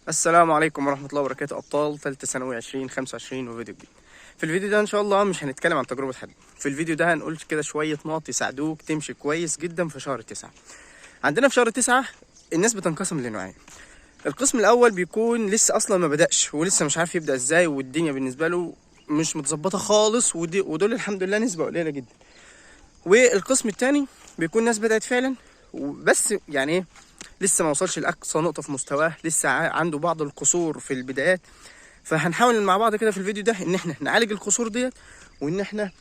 السلام عليكم ورحمة الله وبركاته. أبطال ثالثة ثانوي 2025 وفيديو جديد. في الفيديو ده إن شاء الله مش هنتكلم عن تجربة حد. في الفيديو ده هنقول كده شوية نقط يساعدوك تمشي كويس جدا في شهر 9. عندنا في شهر 9 الناس بتنقسم لنوعين. القسم الأول بيكون لسه أصلا ما بدأش ولسه مش عارف يبدأ إزاي، والدنيا بالنسبة له مش متظبطة خالص، ودول الحمد لله نسبة قليلة جدا. والقسم التاني بيكون ناس بدأت فعلا، بس يعني ايه، لسه ما وصلش لأقصى نقطة في مستواه، لسه عنده بعض القصور في البدايات. فهنحاول مع بعض كده في الفيديو ده ان احنا نعالج القصور ديت، وان احنا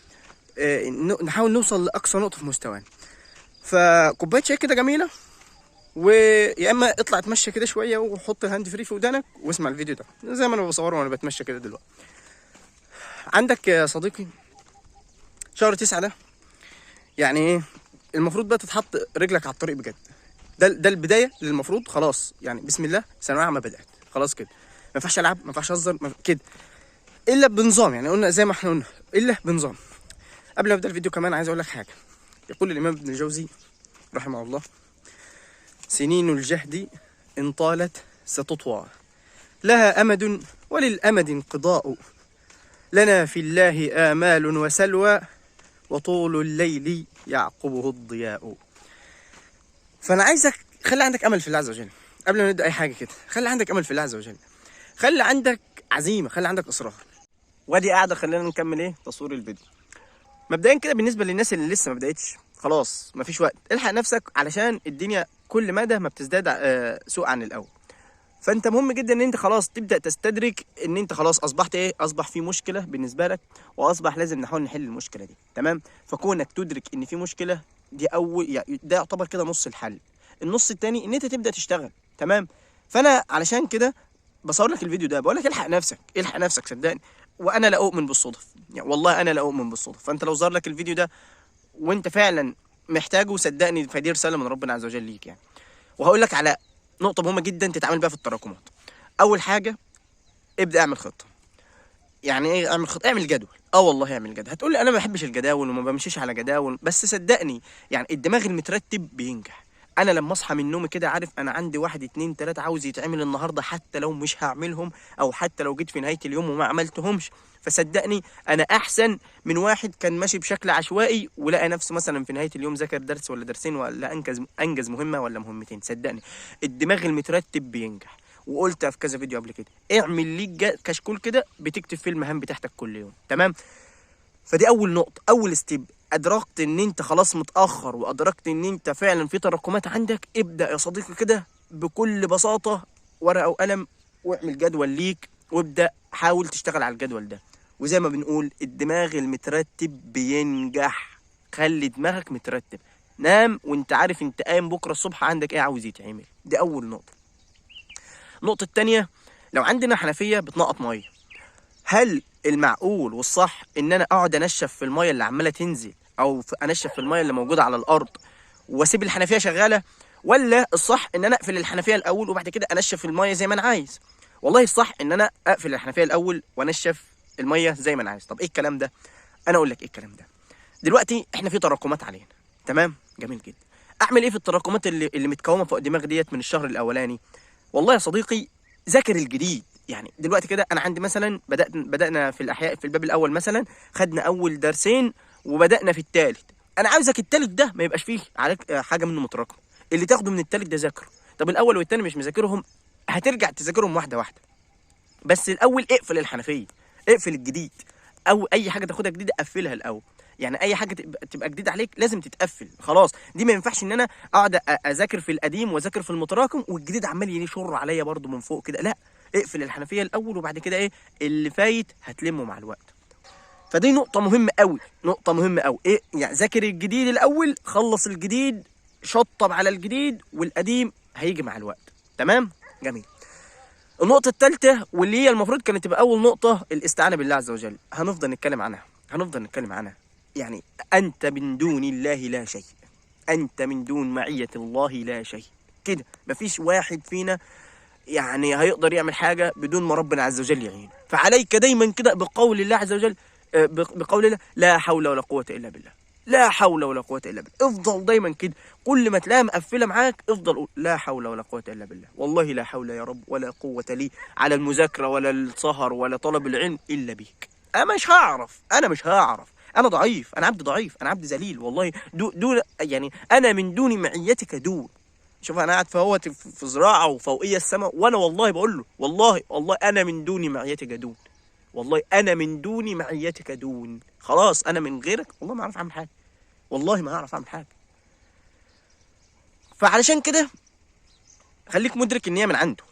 نحاول نوصل لأقصى نقطة في مستوانا. فكوباية شاي كده جميلة، ويا اما اطلع اتمشى كده شوية وحط الهاند فري في ودانك واسمع الفيديو ده زي ما انا بصوره وانا بتمشى كده دلوقتي. عندك يا صديقي شهر 9 ده يعني ايه؟ المفروض بقى تتحط رجلك على الطريق بجد. ده البدايه اللي المفروض خلاص، يعني بسم الله ثانويه عامه بدات خلاص كده. ما ينفعش العب، ما ينفعش اهزر كده، الا بنظام. يعني قلنا زي ما احنا قلنا الا بنظام. قبل ما ابدا الفيديو كمان عايز اقول لك حاجه. يقول الامام ابن الجوزي رحمه الله: سنين الجهد ان طالت ستطوى، لها امد وللامد انقضاء، لنا في الله آمال وسلوى، وطول الليل يعقبه الضياء. فانا عايزك خلي عندك امل في الله عز وجل. قبل ما نبدا اي حاجه كده خلي عندك امل في الله عز وجل، خلي عندك عزيمه، خلي عندك اصرار. وادي قاعده خلينا نكمل تصوير الفيديو. مبدئيا كده بالنسبه للناس اللي لسه ما بداتش، خلاص مفيش وقت، الحق نفسك علشان الدنيا كل مدى ما بتزداد سوء عن الاول. فانت مهم جدا ان انت خلاص تبدا تستدرك ان انت خلاص اصبحت اصبح في مشكله بالنسبه لك، واصبح لازم نحاول نحل المشكله دي. تمام؟ فكونك تدرك ان في مشكله دي اول، يعني ده يعتبر كده نص الحل. النص التاني ان انت تبدا تشتغل. تمام؟ فانا علشان كده بصور لك الفيديو ده، بقول لك الحق نفسك، الحق نفسك صدقني. وانا لا اؤمن بالصدف، يعني والله انا لا اؤمن بالصدف. فانت لو ظهر لك الفيديو ده وانت فعلا محتاجه، صدقني فدي رساله من ربنا عز وجل ليك يعني. وهقول لك على نقطة مهمة جدا تتعامل بيها في التراكمات. أول حاجة ابدأ اعمل خطة. يعني إيه اعمل خطة؟ اعمل جدول. والله اعمل جدول. هتقول لي أنا ما بحبش الجداول وما بمشيش على جداول، بس صدقني يعني الدماغ المترتب بينجح. أنا لما أصحى من نومي كده عارف أنا عندي 1 2 3 عاوز يتعمل النهاردة، حتى لو مش هعملهم أو حتى لو جيت في نهاية اليوم وما عملتهمش. فصدقني أنا أحسن من واحد كان ماشي بشكل عشوائي ولقى نفسه مثلا في نهاية اليوم ذاكر درس ولا درسين ولا أنجز مهمة ولا مهمتين. صدقني الدماغ المترتب بينجح. وقلت في كذا فيديو قبل كده اعمل ليك كشكول كده بتكتب فيه المهام بتاعتك كل يوم. تمام؟ فدي اول نقطه، اول ستيب. ادركت ان انت خلاص متاخر وادركت ان انت فعلا في تراكمات عندك، ابدا يا صديقي كده بكل بساطه ورقه وقلم واعمل جدول ليك، وابدا حاول تشتغل على الجدول ده. وزي ما بنقول الدماغ المترتب بينجح. خلي دماغك مترتب. نام وانت عارف انت قايم بكره الصبح عندك ايه عاوز يتعمل. دي اول نقطه. النقطة التانية، لو عندنا حنفية بتنقط مية، هل المعقول والصح ان انا اقعد انشف في المية اللي عمالة تنزل او انشف في المية اللي موجودة على الارض واسيب الحنفية شغالة؟ ولا الصح ان انا اقفل الحنفية الاول وبعد كده انشف المية زي ما انا عايز؟ والله الصح ان انا اقفل الحنفية الاول وانشف المية زي ما انا عايز. طب ايه الكلام ده؟ انا اقول لك ايه الكلام ده. دلوقتي احنا في تراكمات علينا. تمام؟ جميل جدا. اعمل ايه في التراكمات اللي متكومة فوق الدماغ ديت من الشهر الاولاني؟ والله يا صديقي ذاكر الجديد. يعني دلوقتي كده انا عندي مثلا بدأنا في الاحياء في الباب الاول مثلا، خدنا اول درسين وبدأنا في الثالث. انا عاوزك الثالث ده ما يبقاش فيه عليك حاجه منه متراكمه. اللي تاخده من الثالث ده ذاكره. طب الاول والثاني مش مذاكرهم، هترجع تذاكرهم واحده واحده. بس الاول اقفل الحنفيه، اقفل الجديد، او اي حاجه تاخدها جديده قفلها الاول. يعني اي حاجه تبقى جديده عليك لازم تتقفل خلاص. دي ما ينفعش ان انا اقعد اذاكر في القديم واذاكر في المتراكم والجديد عمال يشر عليا برده من فوق كده. لا، اقفل الحنفيه الاول وبعد كده اللي فايت هتلمه مع الوقت. فدي نقطه مهمه قوي، نقطه مهمه قوي. يعني ذاكر الجديد الاول، خلص الجديد، شطب على الجديد، والقديم هيجي مع الوقت. تمام؟ جميل. النقطة الثالثة واللي هي المفروض كانت تبقى أول نقطة، الاستعانة بالله عز وجل. هنفضل نتكلم عنها. يعني أنت من دون الله لا شيء، أنت من دون معية الله لا شيء. كده مفيش واحد فينا يعني هيقدر يعمل حاجة بدون ما ربنا عز وجل يعينه. فعليك دايما كده بقول الله عز وجل، بقول الله لا حول ولا قوة إلا بالله. لا حول ولا قوه الا بالله. افضل دايما كده، كل ما تلاقيها مقفله معاك افضل قول لا حول ولا قوه الا بالله. والله لا حول يا رب ولا قوه لي على المذاكره ولا السهر ولا طلب العلم الا بيك. انا مش هعرف، انا ضعيف، انا عبد ضعيف، انا عبد ذليل والله. دون يعني انا من دون معيتك دون. شوف انا قاعد فهوت في زراعه وفوقيه السماء، وانا والله بقول له والله انا من دون معيتك دون. والله انا من دون معيتك دون. خلاص انا من غيرك والله ما اعرف اعمل حاجه، والله ما اعرف اعمل حاجه. فعلشان كده خليك مدرك ان هي من عنده،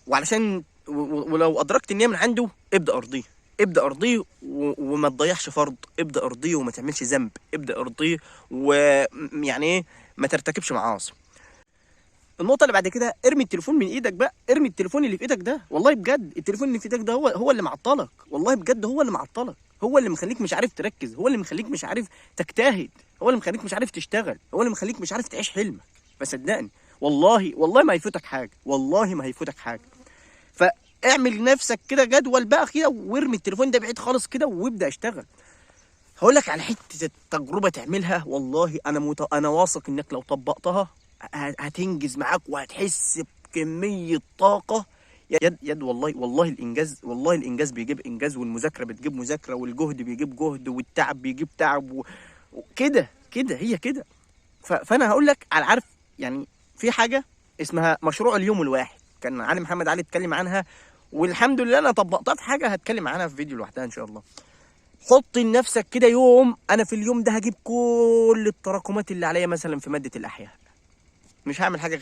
وعلشان ولو ادركت ان هي من عنده ابدا ارضيه وما تضيعش فرض، ابدا ارضيه وما تعملش ذنب، ابدا ارضيه ويعني ايه ما ترتكبش معاصي. النقطة اللي بعد كده، ارمي التليفون من ايدك بقى، ارمي التليفون اللي في ايدك ده، والله بجد التليفون اللي في ايدك ده هو اللي معطلك، والله بجد هو اللي معطلك، هو اللي مخليك مش عارف تركز، هو اللي مخليك مش عارف تجتهد، هو اللي مخليك مش عارف تشتغل، هو اللي مخليك مش عارف تعيش حلمك. فصدقني والله ما هيفوتك حاجة، والله ما هيفوتك حاجة. فاعمل لنفسك كده جدول بقى كده، وارمي التليفون ده بعيد خالص كده وابدا اشتغل. هقول لك على حته التجربه تعملها، والله انا واثق انك لو طبقتها هتنجز معاك وهتحس بكميه طاقه. يد والله الانجاز، والله الانجاز بيجيب انجاز، والمذاكره بتجيب مذاكره، والجهد بيجيب جهد، والتعب بيجيب تعب، وكده هي كده. فانا هقول لك على، عارف يعني، في حاجه اسمها مشروع اليوم الواحد، كان علي محمد علي اتكلم عنها، والحمد لله انا طبقتها في حاجه هتكلم عنها في فيديو لوحدها ان شاء الله. حط لنفسك كده يوم، انا في اليوم ده هجيب كل التراكمات اللي عليا مثلا في ماده الاحياء، مش هعمل حاجه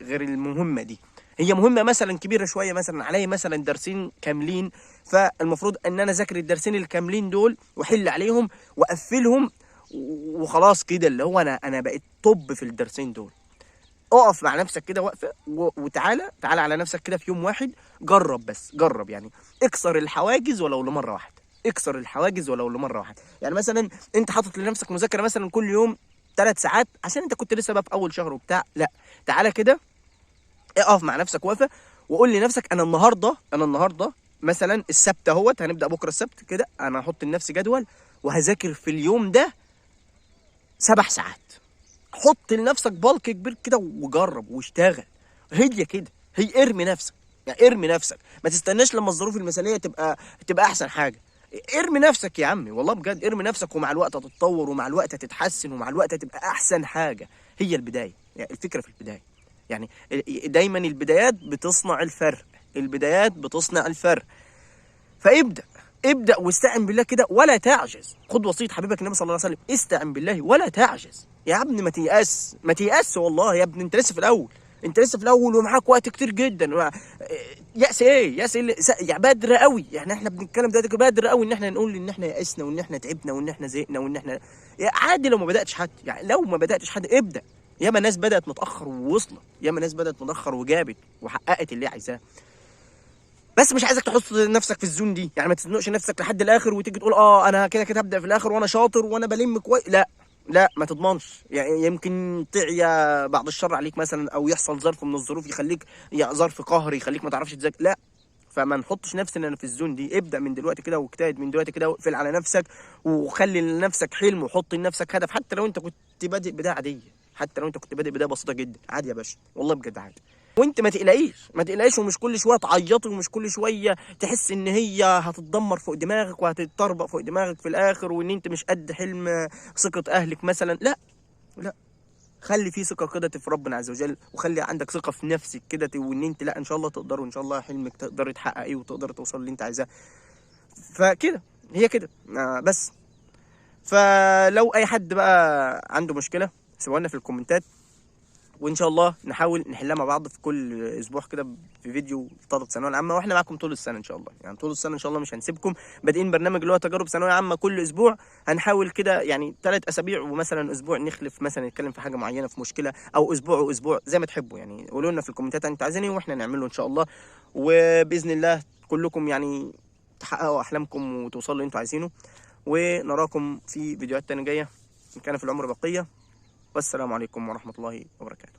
غير المهمه دي. هي مهمه مثلا كبيره شويه، مثلا عليا مثلا درسين كاملين، فالمفروض ان انا اذاكر الدرسين الكاملين دول واحل عليهم واقفلهم وخلاص كده، اللي هو انا بقيت طب في الدرسين دول. اقف مع نفسك كده وقفه وتعالى على نفسك كده في يوم واحد، جرب، بس جرب يعني، اكسر الحواجز ولو لمره واحده، اكسر الحواجز ولو لمره واحده. يعني مثلا انت حاطط لنفسك مذاكره مثلا كل يوم 3 ساعات عشان انت كنت لسه بقى في اول شهر وبتاع، لا، تعالى كده اقف مع نفسك وقفه وقول لنفسك انا النهارده مثلا السبت اهوت، هنبدا بكره السبت كده، انا هحط لنفسي جدول وهذاكر في اليوم ده 7 ساعات. حط لنفسك بالك كبير كده وجرب واشتغل. هي كده، هي ارمي نفسك، يعني ارمي نفسك، ما تستناش لما الظروف المثاليه تبقى احسن حاجه. ارمي نفسك يا عمي، والله بجد ارمي نفسك، ومع الوقت هتتطور، ومع الوقت هتتحسن، ومع الوقت هتبقى احسن حاجه. هي البدايه، يعني الفكره في البدايه، يعني دايما البدايات بتصنع الفرق، البدايات بتصنع الفرق. ابدأ واستعن بالله كده ولا تعجز. خد وصية حبيبك النبي صلى الله عليه وسلم، استعن بالله ولا تعجز. يا ابني ما تيأس والله يا ابني، انت لسه في الاول ومعاك وقت كتير جدا. يأس ايه؟ يعني بدري قوي، يعني احنا بنتكلم دلوقتي بدري قوي ان احنا نقول ان احنا يأسنا وان احنا تعبنا وان احنا زهقنا وان احنا، عادي لو ما بدأتش حد، يعني لو ما بدأتش حد ابدأ. ياما ناس بدأت متأخر ووصلت، ياما ناس بدأت متأخر وجابت وحققت اللي عايزاه. بس مش عايزك تحط نفسك في الزون دي، يعني ما تزنقش نفسك لحد الاخر وتيجي تقول انا كده هبدا في الاخر وانا شاطر وانا بلم كويس. لا ما تضمنش، يعني يمكن تعيا بعد الشر عليك مثلا، او يحصل ظرف من الظروف يخليك، يعني ظرف قهري يخليك ما تعرفش تذاكر. لا، فما نحطش نفسنا في الزون دي. ابدا من دلوقتي كده واجتهد من دلوقتي كده، واقفل على نفسك وخلي لنفسك حلم وحط لنفسك هدف، حتى لو انت كنت بادئ بدايه عاديه، حتى لو انت كنت بادئ بدايه بسيطه جدا، عادي يا باشا، والله بجد عادي. وانت ما تقلقيش، ومش كل شويه تعيطي، ومش كل شويه تحس ان هي هتتدمر فوق دماغك وهتتطربق فوق دماغك في الاخر، وان انت مش قد حلم ثقه اهلك مثلا. لا، خلي في ثقه كده في ربنا عز وجل، وخلي عندك ثقه في نفسك كده، وان انت لا ان شاء الله تقدر، وان شاء الله حلمك تقدر تحققيه وتقدر توصل اللي انت عايزاه. فكده هي كده بس. فلو اي حد بقى عنده مشكله سيبوها لنا في الكومنتات، وان شاء الله نحاول نحلها مع بعض في كل اسبوع كده في فيديو في طلبه الثانويه العامه، واحنا معاكم طول السنه ان شاء الله، يعني طول السنه ان شاء الله مش هنسيبكم. بادئين برنامج اللي هو تجارب ثانويه عامه كل اسبوع، هنحاول كده يعني 3 اسابيع، ومثلا اسبوع نخلف مثلا نتكلم في حاجه معينه في مشكله، او اسبوع واسبوع زي ما تحبوا، يعني قولوا لنا في الكومنتات انتوا عايزين ايه واحنا نعمله ان شاء الله. وباذن الله كلكم يعني تحققوا احلامكم وتوصلوا اللي انتوا عايزينه، ونراكم في فيديوهات تانية جايه ان كان في العمر بقيه. والسلام عليكم ورحمه الله وبركاته.